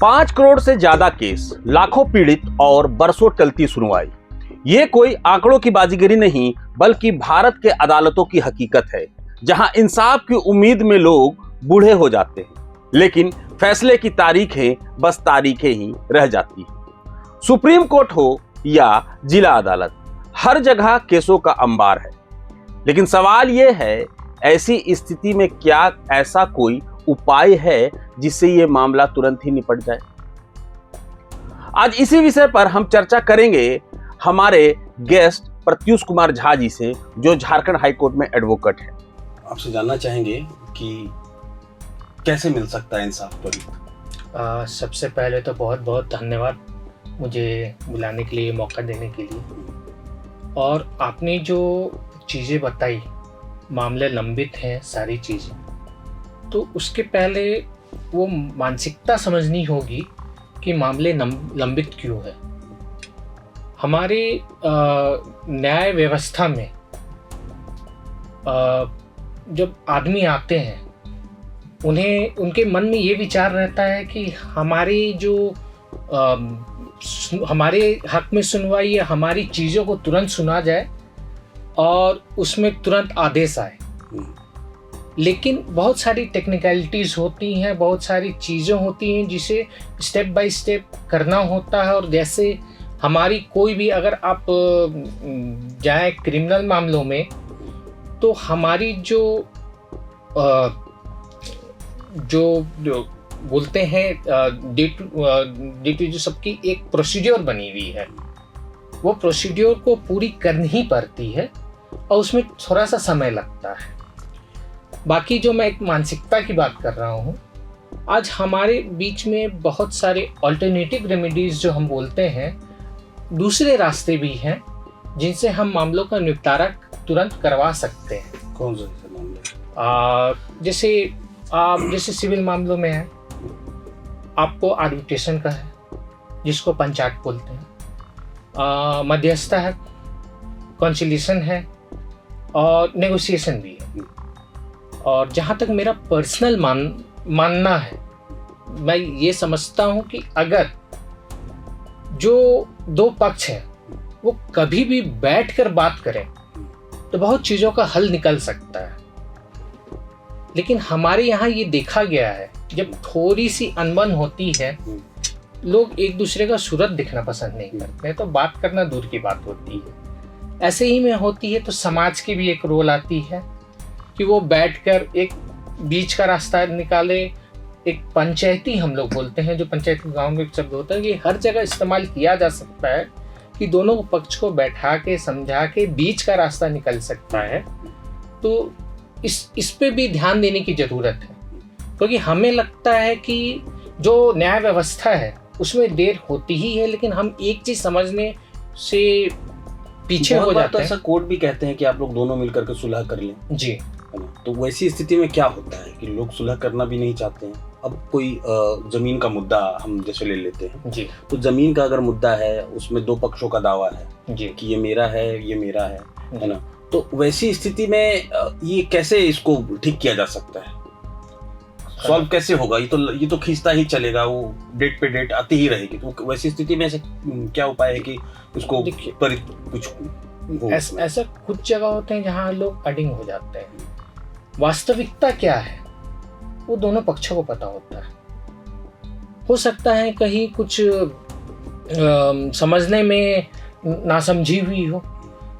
5 करोड़ से ज्यादा केस, लाखों पीड़ित और बरसों टलती सुनवाई। ये कोई आंकड़ों की बाजीगरी नहीं, बल्कि भारत के अदालतों की हकीकत है, जहां इंसाफ की उम्मीद में लोग बूढ़े हो जाते हैं, लेकिन फैसले की तारीखें बस तारीखें ही रह जाती हैं। सुप्रीम कोर्ट हो या जिला अदालत, हर जगह केसों का अंबार है। लेकिन सवाल यह है, ऐसी स्थिति में क्या ऐसा कोई उपाय है जिससे यह मामला तुरंत ही निपट जाए? आज इसी विषय पर हम चर्चा करेंगे हमारे गेस्ट प्रत्युष कुमार झा जी से, जो झारखंड हाईकोर्ट में एडवोकेट हैं। आपसे जानना चाहेंगे कि कैसे मिल सकता है इंसाफ पर? सबसे पहले तो बहुत बहुत धन्यवाद मुझे बुलाने के लिए, मौका देने के लिए। और आपने जो चीज़ें बताई, मामले लंबित हैं सारी चीज़ें, तो उसके पहले वो मानसिकता समझनी होगी कि मामले लंबित क्यों है। हमारे न्याय व्यवस्था में जब आदमी आते हैं, उन्हें उनके मन में ये विचार रहता है कि हमारी जो हमारे हक में सुनवाई या हमारी चीज़ों को तुरंत सुना जाए और उसमें तुरंत आदेश आए। लेकिन बहुत सारी टेक्निकलिटीज़ होती हैं, बहुत सारी चीज़ें होती हैं जिसे स्टेप बाय स्टेप करना होता है। और जैसे हमारी कोई भी, अगर आप जाए क्रिमिनल मामलों में, तो हमारी जो बोलते हैं डे टू जो सबकी एक प्रोसीड्योर बनी हुई है, वो प्रोसीड्योर को पूरी करनी ही पड़ती है और उसमें थोड़ा सा समय लगता है। बाकी जो मैं एक मानसिकता की बात कर रहा हूँ, आज हमारे बीच में बहुत सारे अल्टरनेटिव रेमेडीज जो हम बोलते हैं, दूसरे रास्ते भी हैं जिनसे हम मामलों का निपटारा तुरंत करवा सकते हैं। कौन से मामले? जैसे सिविल मामलों में है, आपको आर्बिट्रेशन का है जिसको पंचायत बोलते हैं, मध्यस्थता है, कॉन्सिलिएशन है और नेगोशिएशन भी है। और जहाँ तक मेरा पर्सनल मानना है, मैं ये समझता हूँ कि अगर जो दो पक्ष हैं वो कभी भी बैठकर बात करें तो बहुत चीज़ों का हल निकल सकता है। लेकिन हमारे यहाँ ये देखा गया है, जब थोड़ी सी अनबन होती है, लोग एक दूसरे का सूरत दिखना पसंद नहीं करते, तो बात करना दूर की बात होती है। ऐसे ही में होती है तो समाज की भी एक रोल आती है कि वो बैठकर एक बीच का रास्ता निकाले। एक पंचायती, हम लोग बोलते हैं, जो पंचायती गांव में एक शब्द होता है, कि हर जगह इस्तेमाल किया जा सकता है कि दोनों पक्ष को बैठा के समझा के बीच का रास्ता निकल सकता है। तो इस पे भी ध्यान देने की ज़रूरत है, क्योंकि हमें लगता है कि जो न्याय व्यवस्था है उसमें देर होती ही है, लेकिन हम एक चीज़ समझने से पीछे हो जाते हैं। ऐसा कोर्ट भी कहते हैं कि आप लोग दोनों मिलकर के सुलह कर लें, जी, है ना? तो वैसी स्थिति में क्या होता है कि लोग सुलह करना भी नहीं चाहते हैं। अब कोई जमीन का मुद्दा हम जैसे ले लेते हैं जी, तो जमीन का अगर मुद्दा है, उसमें दो पक्षों का दावा है जी, कि ये मेरा है ना? तो वैसी स्थिति में ये कैसे इसको ठीक किया जा सकता है? सॉल्व कैसे होगा? ये तो खींचता ही चलेगा, वो डेट पे डेट आती ही रहेगी। तो वैसी स्थिति में ऐसे क्या उपाय है कि उसको कुछ ऐसा कुछ जगह होते हैं जहाँ लोग अडिंग हो जाते हैं। वास्तविकता क्या है वो दोनों पक्षों को पता होता है। हो सकता है कहीं कुछ समझने में नासमझी हुई हो,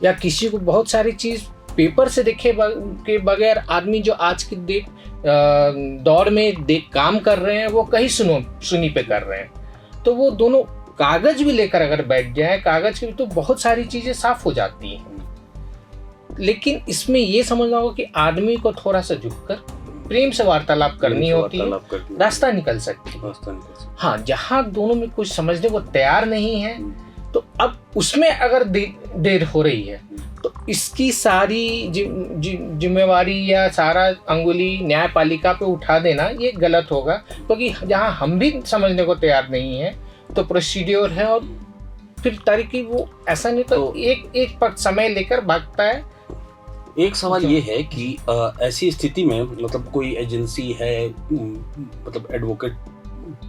या किसी को बहुत सारी चीज़ पेपर से देखे के बगैर आदमी जो आज के दौर में काम कर रहे हैं, वो कहीं सुनी पे कर रहे हैं। तो वो दोनों कागज भी लेकर अगर बैठ जाए, कागज की तो बहुत सारी चीज़ें साफ हो जाती हैं। लेकिन इसमें ये समझना होगा कि आदमी को थोड़ा सा झुककर प्रेम से वार्तालाप करनी होती है, रास्ता निकल सकती है। हाँ, जहाँ दोनों में कुछ समझने को तैयार नहीं है, तो अब उसमें अगर देर हो रही है, तो इसकी सारी जिम्मेवारी या सारा अंगुली न्यायपालिका पे उठा देना ये गलत होगा। क्योंकि जहाँ हम भी समझने को तैयार नहीं है, तो प्रोसीड्योर है और फिर तारीखी वो ऐसा नहीं तो एक पक्ष समय लेकर भागता है। एक सवाल ये है कि ऐसी स्थिति में मतलब कोई एजेंसी है, मतलब एडवोकेट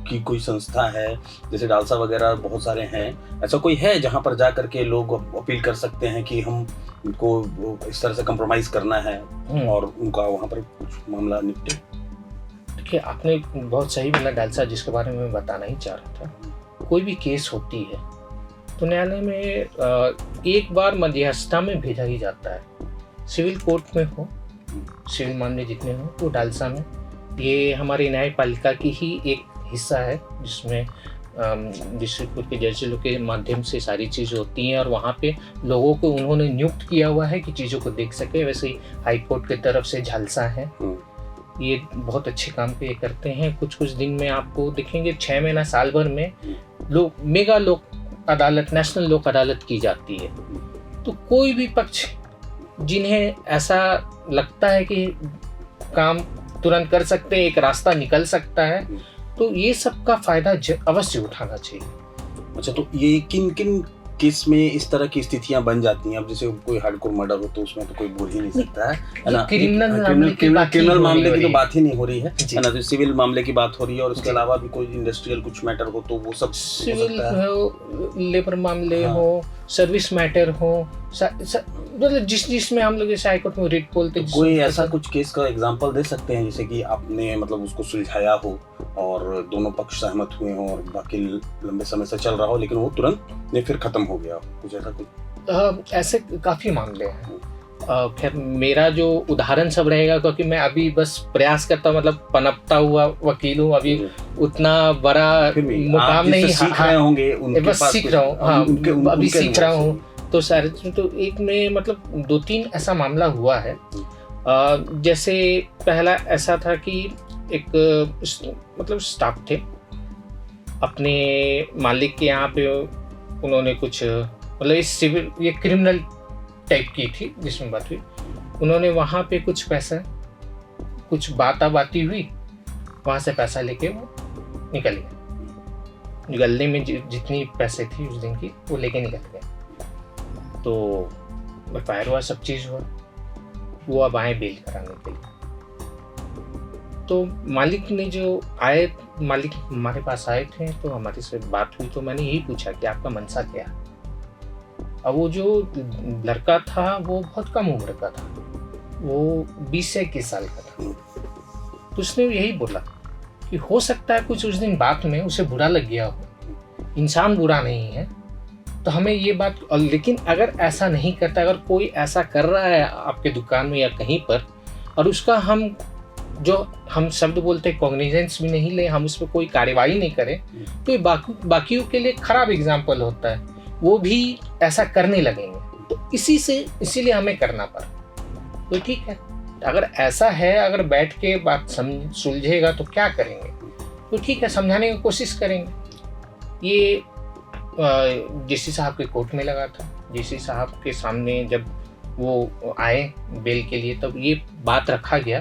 की कोई संस्था है, जैसे डालसा वगैरह बहुत सारे हैं, ऐसा कोई है जहाँ पर जा करके लोग अपील कर सकते हैं कि हम उनको इस तरह से कंप्रोमाइज करना है और उनका वहाँ पर कुछ मामला निपटे? देखिए, आपने बहुत सही बोला डालसा, जिसके बारे में मैं बताना ही चाह रहा था। कोई भी केस होती है तो न्यायालय में एक बार मध्यस्थता में भेजा ही जाता है। सिविल कोर्ट में हो, सिविल मामले जितने हो, तो डालसा में ये हमारी न्यायपालिका की ही एक हिस्सा है, जिसमें डिस्ट्रिक्ट कोर्ट के जज लोग के माध्यम से सारी चीज़ें होती हैं और वहाँ पे लोगों को उन्होंने नियुक्त किया हुआ है कि चीज़ों को देख सके। वैसे ही हाई कोर्ट की तरफ से झालसा है, ये बहुत अच्छे काम पे करते हैं। कुछ कुछ दिन में आपको दिखेंगे 6 महीना साल भर में मेगा लोक अदालत, नेशनल लोक अदालत की जाती है। तो कोई भी पक्ष जिन्हें ऐसा लगता है कि काम तुरंत कर सकते हैं, एक रास्ता निकल सकता है, तो ये सब का फायदा अवश्य उठाना चाहिए। अच्छा, तो ये किन किन केस में इस तरह की स्थितियां बन जाती हैं? अब जैसे कोई हार्डकोर मर्डर हो तो उसमें तो कोई बोल ही नहीं सकता है ना, क्रिमिनल मामले की तो बात ही नहीं हो रही है ना, तो सिविल मामले की बात हो रही है। और इसके अलावा भी कोई इंडस्ट्रियल कुछ मैटर हो तो वो सब सिविल हो, लेबर मामले हो, सर्विस मैटर हो, मतलब जिसमें हम लोग जैसे हाईकोर्ट में रिट बोलते हैं। कोई ऐसा कुछ केस का एग्जांपल दे सकते हैं जैसे कि आपने मतलब उसको सुलझाया हो और दोनों पक्ष सहमत हुए हों और बाकी लंबे समय से चल रहा हो, लेकिन वो तुरंत नहीं फिर खत्म हो गया हो, कुछ ऐसा कुछ? ऐसे काफी मामले हैं। खैर मेरा जो उदाहरण सब रहेगा, क्योंकि मैं अभी बस प्रयास करता, मतलब पनपता हुआ वकील हूँ, अभी उतना बड़ा मुकाम नहीं, सीख रहे होंगे, बस सीख रहा हूँ। हाँ, अभी सीख रहा हूँ। तो सारे तो एक में मतलब 2-3 ऐसा मामला हुआ है। जैसे पहला ऐसा था कि एक मतलब स्टाफ थे, अपने मालिक के यहाँ पे उन्होंने कुछ मतलब इस सिविल, ये क्रिमिनल टाइप की थी जिसमें बात हुई। उन्होंने वहाँ पे कुछ पैसा, कुछ बाती हुई, वहाँ से पैसा लेके वो निकल गए। निकलने में जितनी पैसे थी उस दिन की वो लेके निकल गए। तो एफआईआर हुआ, सब चीज़ हुआ, वो अब आए बेल कराने के लिए। तो मालिक ने जो आए, मालिक हमारे पास आए थे तो हमारी से बात हुई, तो मैंने यही पूछा कि आपका मनसा क्या है। अब वो जो लड़का था वो बहुत कम उम्र का था, वो 20 से 21 साल का था। तो उसने यही बोला कि हो सकता है कुछ उस दिन बात में उसे बुरा लग गया हो, इंसान बुरा नहीं है, तो हमें ये बात, लेकिन अगर ऐसा नहीं करता, अगर कोई ऐसा कर रहा है आपके दुकान में या कहीं पर और उसका हम शब्द बोलते हैं कॉग्निजेंस भी नहीं ले, हम उस पर कोई कार्रवाई नहीं करें, तो ये बाकियों के लिए खराब एग्जाम्पल होता है, वो भी ऐसा करने लगेंगे। तो इसीलिए हमें करना पड़ा। तो ठीक है, अगर ऐसा है, अगर बैठ के बात सुलझेगा तो क्या करेंगे, तो ठीक है, समझाने की कोशिश करेंगे। ये जेसी साहब के कोर्ट में लगा था। जेसी साहब के सामने जब वो आए बेल के लिए, तब ये बात रखा गया।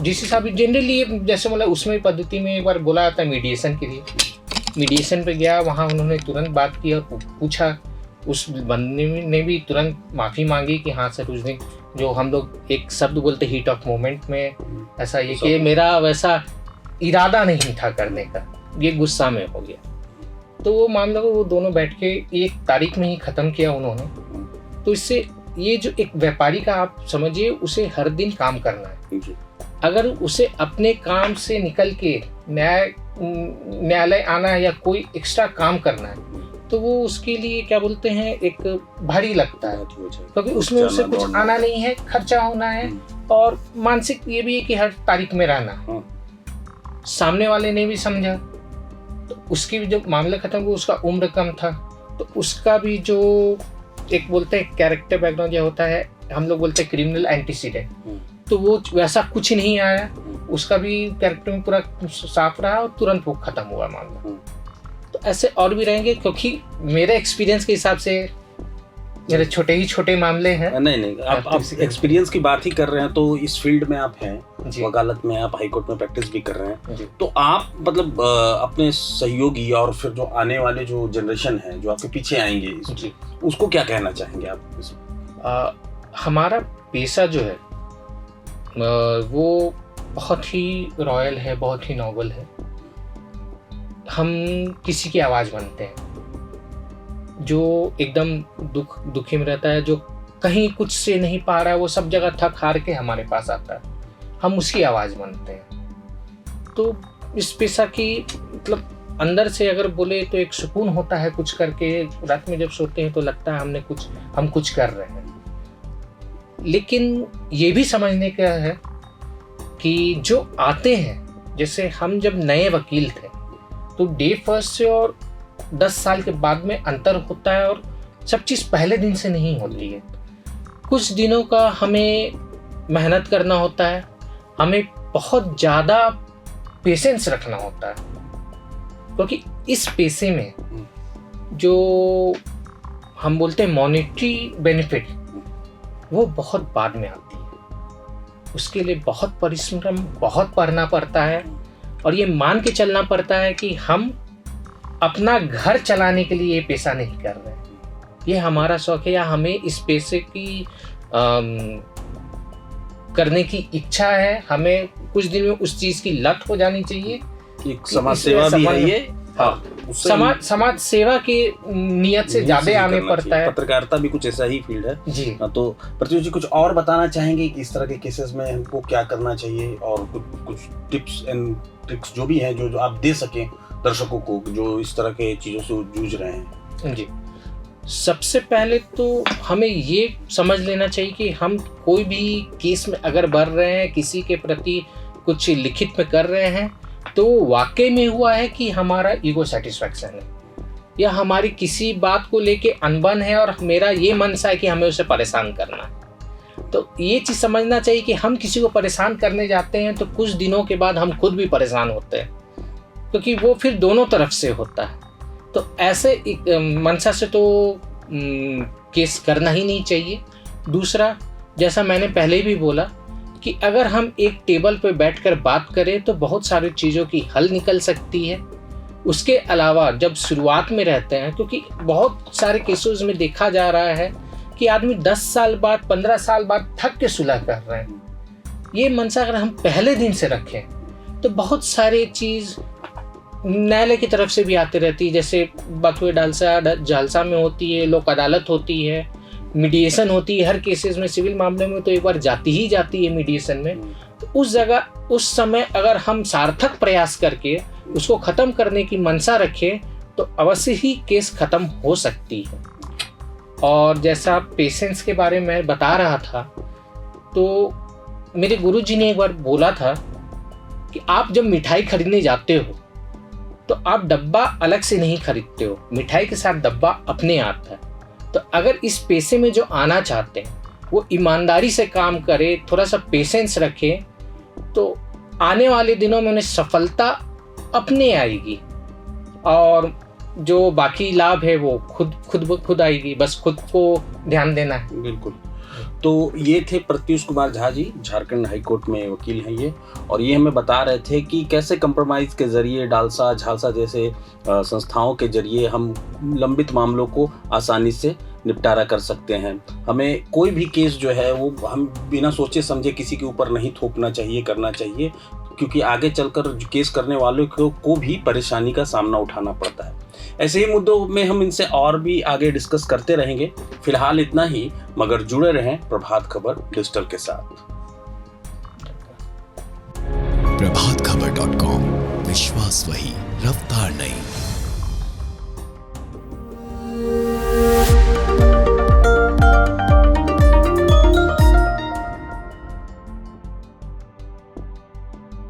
जेसी साहब जनरली जैसे बोला, उसमें पद्धति में एक बार बोला था मीडिएशन के लिए, मीडिएशन पे गया, वहाँ उन्होंने तुरंत बात की और पूछा। उस बंदे ने भी तुरंत माफ़ी मांगी कि हाँ सर, उस दिन जो हम लोग एक शब्द बोलते हीट ऑफ मोमेंट में, ऐसा ये कि मेरा वैसा इरादा नहीं था करने का, ये गुस्सा में हो गया। तो वो मामला को वो दोनों बैठ के 1 तारीख में ही ख़त्म किया उन्होंने। तो इससे ये जो एक व्यापारी का आप समझिए, उसे हर दिन काम करना है। अगर उसे अपने काम से निकल के न्यायालय आना है या कोई एक्स्ट्रा काम करना है, तो वो उसके लिए क्या बोलते हैं, एक भारी लगता है, क्योंकि उसमें उसे कुछ आना नहीं है, खर्चा होना है, और मानसिक ये भी है कि हर तारीख में रहना है। सामने वाले ने भी समझा, तो उसकी भी जब मामला खत्म हुआ, उसका उम्र कम था, तो उसका भी जो एक बोलते हैं कैरेक्टर बैकग्राउंड जो होता है, हम लोग बोलते हैं क्रिमिनल एंटीसीडेंट, तो वो वैसा कुछ नहीं आया, उसका भी कैरेक्टर में पूरा साफ रहा और तुरंत वो खत्म हुआ मामला। तो ऐसे और भी रहेंगे, क्योंकि मेरे एक्सपीरियंस के हिसाब से मेरे छोटे मामले हैं। नहीं, आप एक्सपीरियंस की बात ही कर रहे हैं, तो इस फील्ड में आप हैं, वकालत में, आप हाई कोर्ट में प्रैक्टिस भी कर रहे हैं, तो आप मतलब अपने सहयोगी और फिर जो आने वाले जो जनरेशन है, जो आपके पीछे आएंगे, उसको क्या कहना चाहेंगे आप? हमारा पेशा जो है वो बहुत ही रॉयल है, बहुत ही नोबल है। हम किसी की आवाज़ बनते हैं, जो एकदम दुखी में रहता है, जो कहीं कुछ से नहीं पा रहा है, वो सब जगह थक हार के हमारे पास आता है, हम उसकी आवाज़ बनते हैं। तो इस पेशा की मतलब अंदर से अगर बोले तो एक सुकून होता है कुछ करके। रात में जब सोते हैं तो लगता है हम कुछ कर रहे हैं। लेकिन ये भी समझने का है कि जो आते हैं, जैसे हम जब नए वकील थे तो डे फर्स्ट से और 10 साल के बाद में अंतर होता है, और सब चीज़ पहले दिन से नहीं होती है। कुछ दिनों का हमें मेहनत करना होता है, हमें बहुत ज़्यादा पेशेंस रखना होता है, क्योंकि इस पेशे में जो हम बोलते हैं मॉनेटरी बेनिफिट, वो बहुत बाद में आती है। उसके लिए बहुत परिश्रम, बहुत पढ़ना पड़ता है, और ये मान के चलना पड़ता है कि हम अपना घर चलाने के लिए ये पेशा नहीं कर रहे हैं, ये हमारा शौक है, या हमें इस पेशे की करने की इच्छा है, हमें कुछ दिन में उस चीज़ की लत हो जानी चाहिए। एक समाज सेवा भी है ये। हाँ, समाज सेवा की नियत से ज्यादा आने पड़ता है। पत्रकारिता भी कुछ ऐसा ही फील्ड है जी। तो प्रत्युष जी कुछ और बताना चाहेंगे कि इस तरह के केसेस में हमको क्या करना चाहिए, और कुछ टिप्स एंड ट्रिक्स जो भी हैं जो आप दे सकें दर्शकों को जो इस तरह के चीजों से जूझ रहे हैं? जी, सबसे पहले तो हमें ये समझ लेना चाहिए कि हम कोई भी केस में अगर बढ़ रहे हैं, किसी के प्रति कुछ लिखित में कर रहे हैं, तो वाकई में हुआ है कि हमारा ईगो सेटिस्फैक्शन है, या हमारी किसी बात को लेके अनबन है और मेरा ये मनसा है कि हमें उसे परेशान करना है। तो ये चीज़ समझना चाहिए कि हम किसी को परेशान करने जाते हैं तो कुछ दिनों के बाद हम खुद भी परेशान होते हैं, क्योंकि वो फिर दोनों तरफ से होता है। तो ऐसे मनसा से तो केस करना ही नहीं चाहिए। दूसरा, जैसा मैंने पहले भी बोला कि अगर हम एक टेबल पर बैठकर बात करें तो बहुत सारी चीज़ों की हल निकल सकती है। उसके अलावा जब शुरुआत में रहते हैं, क्योंकि बहुत सारे केसेस में देखा जा रहा है कि आदमी 10 साल बाद 15 साल बाद थक के सुलह कर रहे हैं। ये मनसा अगर हम पहले दिन से रखें तो बहुत सारे चीज़ न्यायालय की तरफ से भी आते रहती है, जैसे बथुए जालसा में होती है, लोक अदालत होती है, मीडिएशन होती है। हर केसेस में सिविल मामले में तो एक बार जाती है मीडिएशन में। तो उस जगह उस समय अगर हम सार्थक प्रयास करके उसको ख़त्म करने की मंशा रखें तो अवश्य ही केस ख़त्म हो सकती है। और जैसा पेशेंस के बारे में बता रहा था, तो मेरे गुरुजी ने एक बार बोला था कि आप जब मिठाई खरीदने जाते हो तो आप डब्बा अलग से नहीं खरीदते हो, मिठाई के साथ डब्बा अपने आता है। तो अगर इस पेशे में जो आना चाहते हैं वो ईमानदारी से काम करे, थोड़ा सा पेशेंस रखे, तो आने वाले दिनों में उन्हें सफलता अपने आएगी, और जो बाकी लाभ है वो खुद आएगी। बस खुद को ध्यान देना है। बिल्कुल। तो ये थे प्रत्युष कुमार झा जी, झारखंड हाईकोर्ट में वकील हैं ये, और ये हमें बता रहे थे कि कैसे कंप्रोमाइज़ के जरिए डालसा झालसा जैसे संस्थाओं के जरिए हम लंबित मामलों को आसानी से निपटारा कर सकते हैं। हमें कोई भी केस जो है वो हम बिना सोचे समझे किसी के ऊपर नहीं थोपना चाहिए, करना चाहिए, क्योंकि आगे चलकर केस करने वालों को भी परेशानी का सामना उठाना पड़ता है। ऐसे ही मुद्दों में हम इनसे और भी आगे डिस्कस करते रहेंगे। फिलहाल इतना ही, मगर जुड़े रहें प्रभात खबर डिजिटल के साथ। प्रभातखबर.com, विश्वास वही, रफ्तार नहीं।